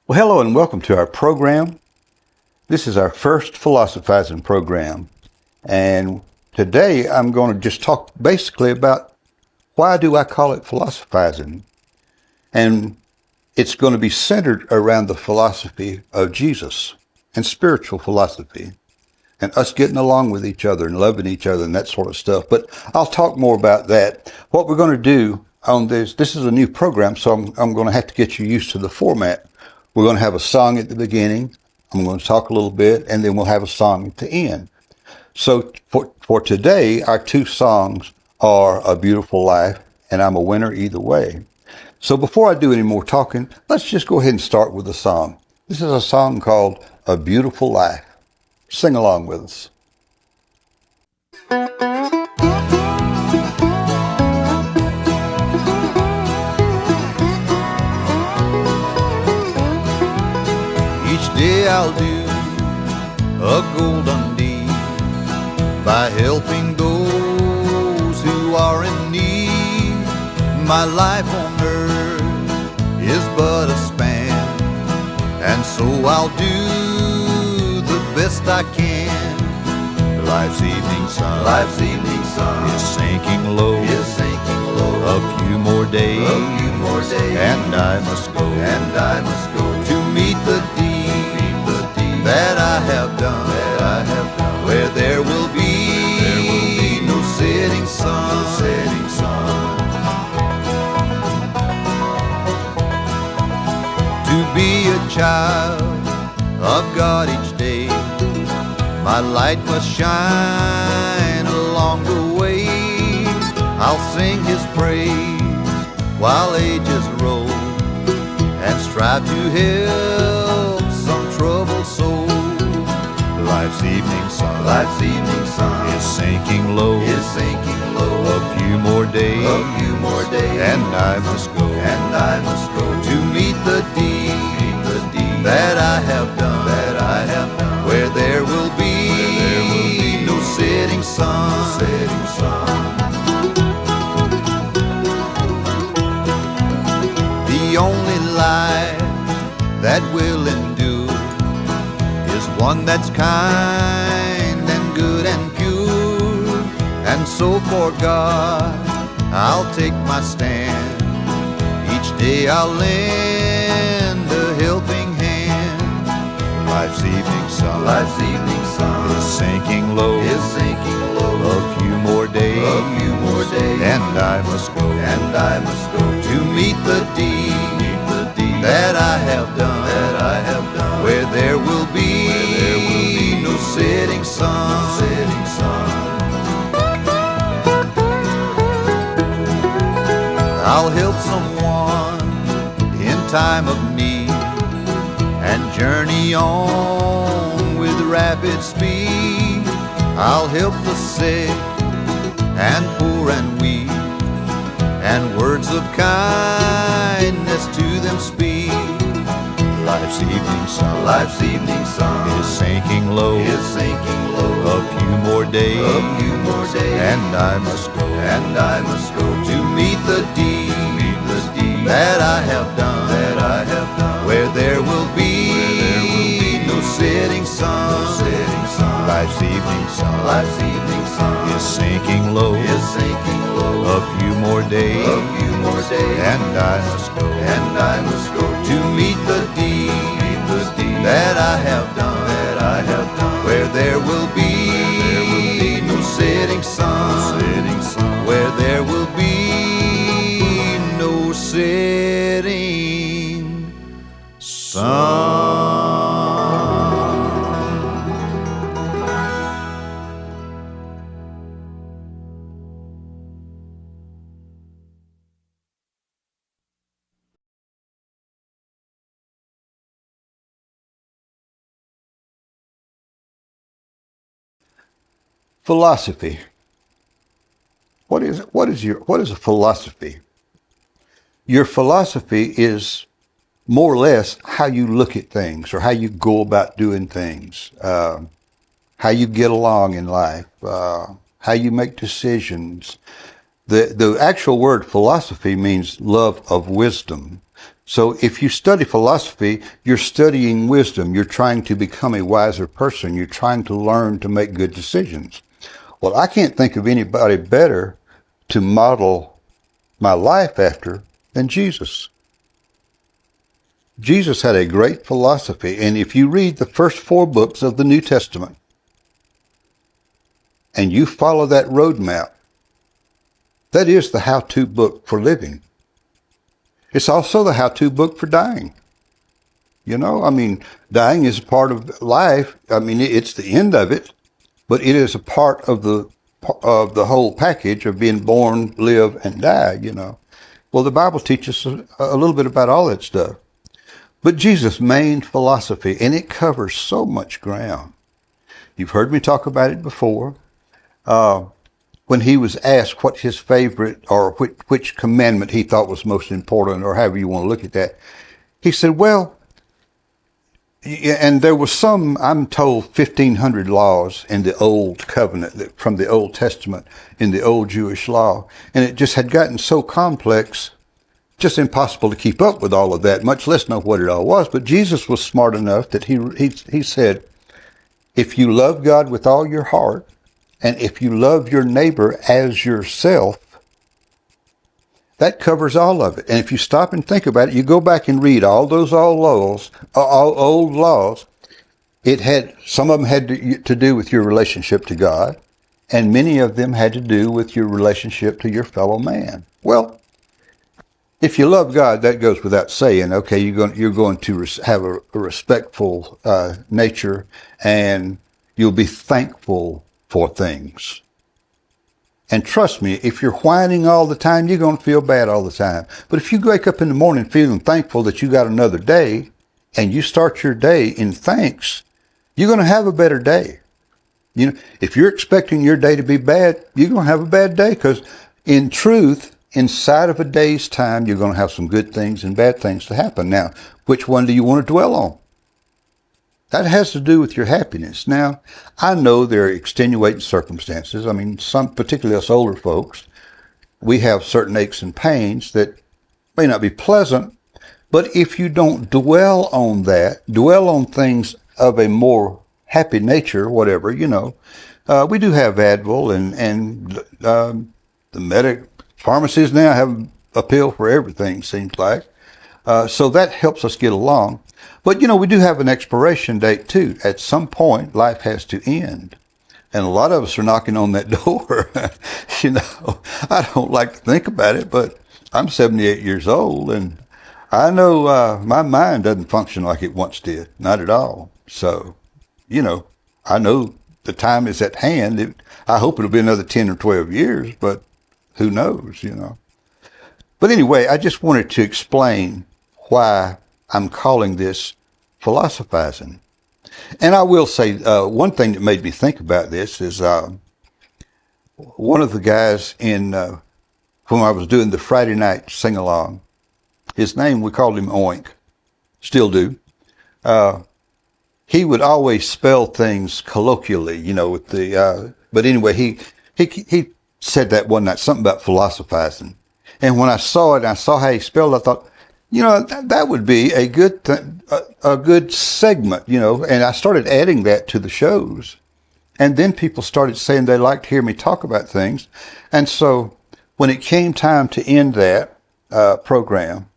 Well, hello and welcome to our program. This is our first Philosophiz'n program. And today I'm going to just talk basically about why do I call it philosophizing? And it's going to be centered around the philosophy of Jesus and spiritual philosophy and us getting along with each other and loving each other and that sort of stuff. But I'll talk more about that. What we're going to do on this is a new program, so I'm going to have to get you used to the format. We're going to have a song at the beginning. I'm going to talk a little bit, and then we'll have a song at the end. So for today, our two songs are A Beautiful Life and I'm a Winner Either Way. So before I do any more talking, let's just go ahead and start with a song. This is a song called A Beautiful Life. Sing along with us. Each day I'll do a golden deed by helping those who are in need. My life on earth is but a span, and so I'll do the best I can. Life's evening sun is sinking low. A few more days, and I must go to meet the deed that I have done, where there will be no setting sun. To be a child of God each day, my light must shine along the way. I'll sing His praise while ages roll, and strive to help some troubled soul. Life's evening sun is sinking low. A few more days, and I must go to meet the deed that I have done, where there will be no setting sun. The only life that will endure is one that's kind and good and pure. And so for God I'll take my stand. Each day I'll lend a helping hand. Life's evening sun is sinking low. A few more days, and I must go to meet the deed that I have done, where there will be no setting sun. I'll help someone in time of need and journey on with rapid speed. I'll help the sick and poor and weak, and words of kindness to them speak. Life's evening sun is sinking low. A few more days, and I must go to meet the deed that I have done, where there will be no setting sun. Life's evening sun is sinking low. A few more days, and I must go to meet the deed that I have done, where there will be no setting sun, where there will be no setting sun. Philosophy. What is a philosophy? Your philosophy is more or less how you look at things or how you go about doing things, how you get along in life, how you make decisions. The actual word philosophy means love of wisdom. So if you study philosophy, you're studying wisdom. You're trying to become a wiser person. You're trying to learn to make good decisions. Well, I can't think of anybody better to model my life after than Jesus. Jesus had a great philosophy, and if you read the first 4 books of the New Testament and you follow that roadmap, that is the how-to book for living. It's also the how-to book for dying. You know, I mean, dying is a part of life. I mean, it's the end of it, but it is a part of the whole package of being born, live, and die, you know. Well, the Bible teaches a little bit about all that stuff. But Jesus' main philosophy, and it covers so much ground. You've heard me talk about it before. When he was asked what his favorite or which commandment he thought was most important, or however you want to look at that, he said, well, and there was some, I'm told, 1,500 laws in the Old Covenant, from the Old Testament, in the old Jewish law, and it just had gotten so complex, just impossible to keep up with all of that, much less know what it all was. But Jesus was smart enough that he said, if you love God with all your heart, and if you love your neighbor as yourself, that covers all of it. And if you stop and think about it, you go back and read all those old laws, some of them had to do with your relationship to God, and many of them had to do with your relationship to your fellow man. Well, if you love God, that goes without saying. Okay, you're going to have a respectful nature, and you'll be thankful for things. And trust me, if you're whining all the time, you're going to feel bad all the time. But if you wake up in the morning feeling thankful that you got another day, and you start your day in thanks, you're going to have a better day. You know, if you're expecting your day to be bad, you're going to have a bad day, because in truth, inside of a day's time, you're going to have some good things and bad things to happen. Now, which one do you want to dwell on? That has to do with your happiness. Now, I know there are extenuating circumstances. I mean, particularly us older folks, we have certain aches and pains that may not be pleasant, but if you don't dwell on things of a more happy nature, whatever, you know, we do have Advil, and the pharmacies now have a pill for everything, seems like. So that helps us get along. But, you know, we do have an expiration date, too. At some point, life has to end. And a lot of us are knocking on that door. You know, I don't like to think about it, but I'm 78 years old, and I know my mind doesn't function like it once did. Not at all. So, you know, I know the time is at hand. I hope it'll be another 10 or 12 years, but who knows, you know. But anyway, I just wanted to explain why I'm calling this philosophizing. And I will say, one thing that made me think about this is one of the guys when I was doing the Friday Night Singalong, his name, we called him Oink, still do. He would always spell things colloquially, you know, with but anyway, he said that one night, something about philosophizing. And when I saw it, and I saw how he spelled it, I thought, you know, that would be a good segment, you know, and I started adding that to the shows. And then people started saying they liked to hear me talk about things. And so when it came time to end that program,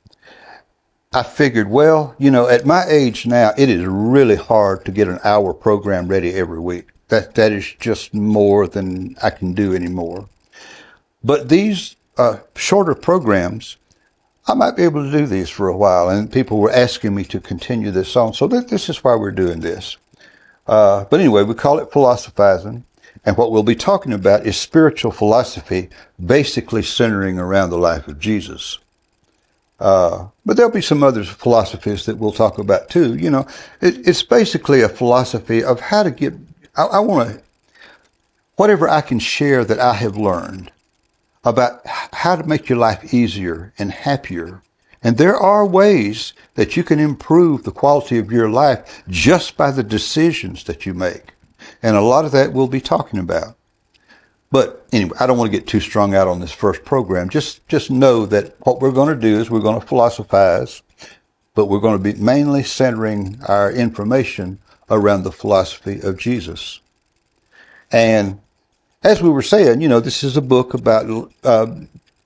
I figured, well, you know, at my age now, it is really hard to get an hour program ready every week. That is just more than I can do anymore. But these shorter programs, I might be able to do these for a while, and people were asking me to continue this on. So this is why we're doing this. But anyway, we call it philosophizing, and what we'll be talking about is spiritual philosophy, basically centering around the life of Jesus. But there'll be some other philosophies that we'll talk about too. You know, it's basically a philosophy of how to get, I want to, whatever I can share that I have learned about how to make your life easier and happier. And there are ways that you can improve the quality of your life just by the decisions that you make. And a lot of that we'll be talking about. But anyway, I don't want to get too strung out on this first program. Just know that what we're going to do is we're going to philosophize. but we're going to be mainly centering our information around the philosophy of Jesus. And as we were saying, this is a book about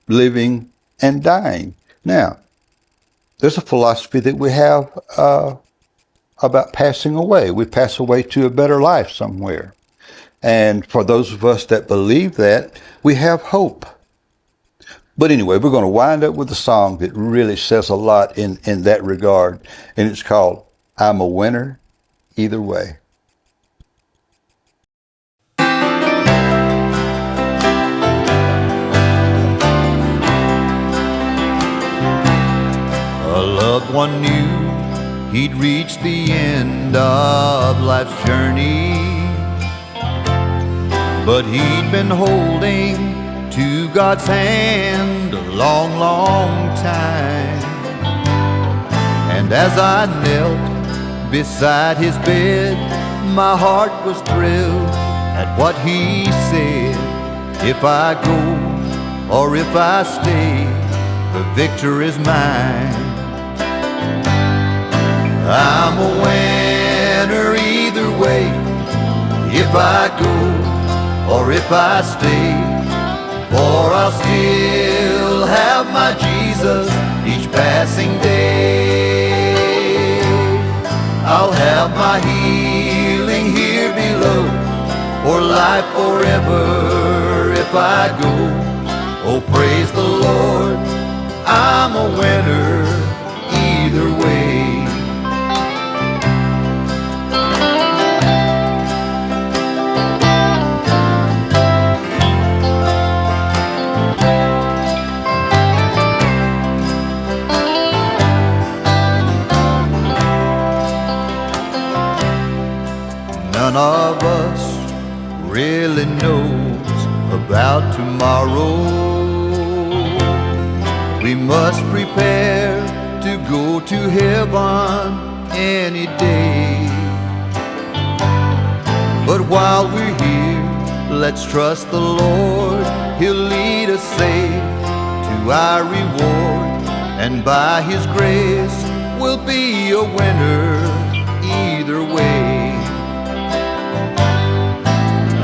living and dying. Now, there's a philosophy that we have about passing away. We pass away to a better life somewhere. And for those of us that believe that, we have hope. But anyway, we're going to wind up with a song that really says a lot in that regard. And it's called I'm a Winner Either Way. A loved one knew he'd reached the end of life's journey, but he'd been holding to God's hand a long, long time. And as I knelt beside his bed, my heart was thrilled at what he said. If I go or if I stay, the victory is mine. I'm a winner either way, if I go or if I stay, for I'll still have my Jesus each passing day. I'll have my healing here below, or life forever if I go. Oh, praise the Lord, I'm a winner either way. None of us really knows about tomorrow. We must prepare to go to heaven any day. But while we're here, let's trust the Lord. He'll lead us safe to our reward, and by His grace we'll be a winner either way.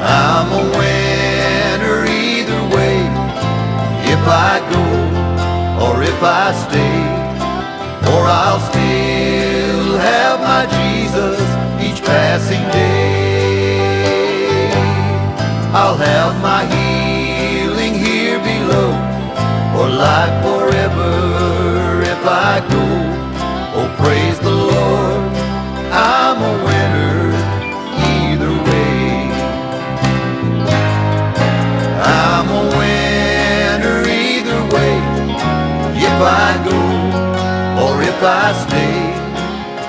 I'm a winner either way, if I go or if I stay, for I'll still have my Jesus each passing day. I'll have my healing here below, or life forever if I go. Oh, praise the Lord, I'm a winner either way. I'm a winner either way, if I go or if I stay,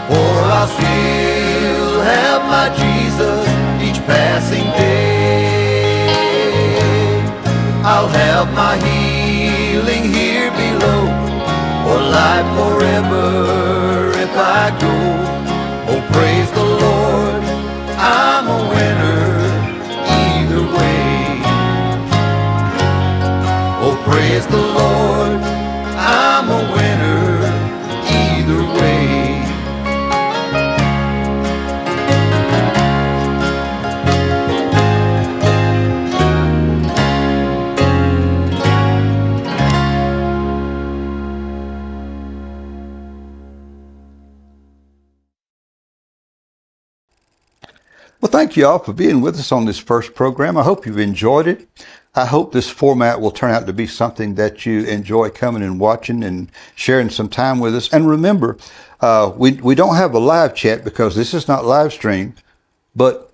for I'll still have my Jesus each passing day. I'll have my healing here below, or life forever if I go. Oh, praise the Lord, I'm a winner either way. Oh, praise the Lord, I'm a winner either way. Well, thank you all for being with us on this first program. I hope you've enjoyed it. I hope this format will turn out to be something that you enjoy coming and watching and sharing some time with us. And remember, we don't have a live chat because this is not live stream, but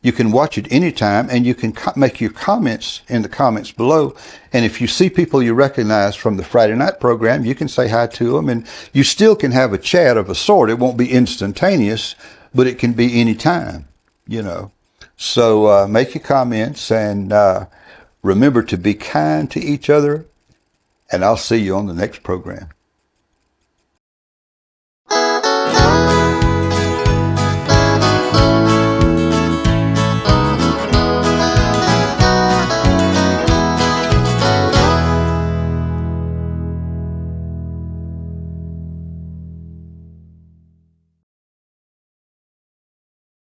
you can watch it anytime, and you can make your comments in the comments below. And if you see people you recognize from the Friday night program, you can say hi to them, and you still can have a chat of a sort. It won't be instantaneous, but it can be anytime. So make your comments, and remember to be kind to each other, and I'll see you on the next program.